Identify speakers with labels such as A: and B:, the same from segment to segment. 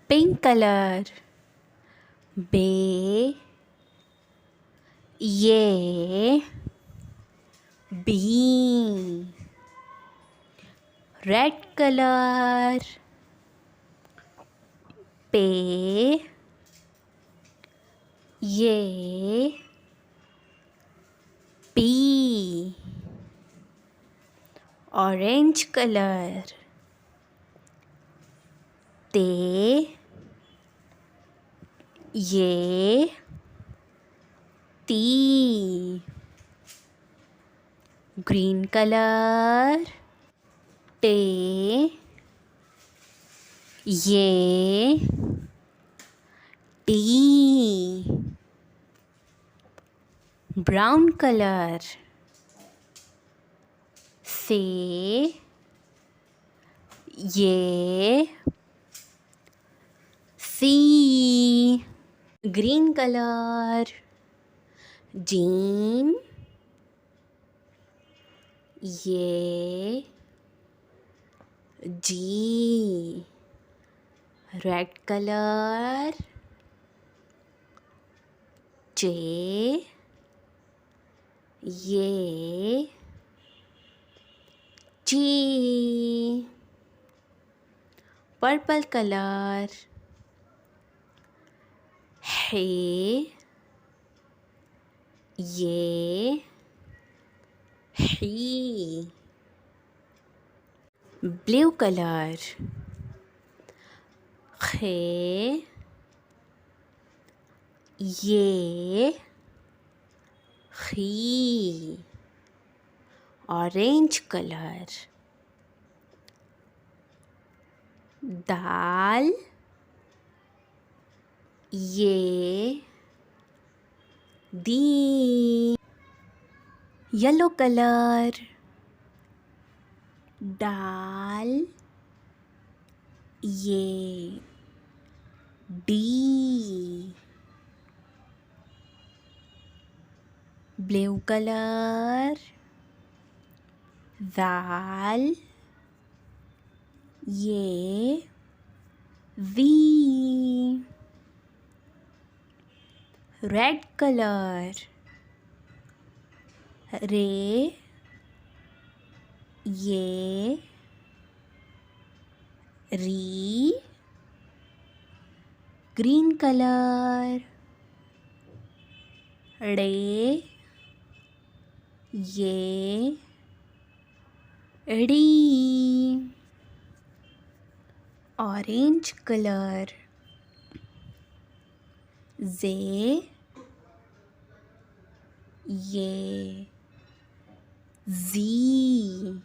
A: pink color. B, A, B. Red color. P, A, P. Orange color. T, A, T. Green color. T, A, T. Brown color. C, A, C. Green color. Jean, A, G. Red color. J, A, G. Purple color. He, A, he. Blue color. He, A, he. Orange color. Dal, A, D. Yellow color. Dal, A, D. Blue color. Dal, A, V. Red color. Re, A, Re. Green color. Re, A, D. Orange color. Z, A, Z.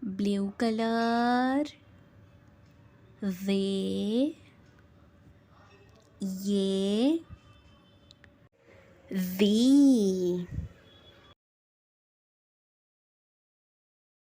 A: Blue color. V, A, V.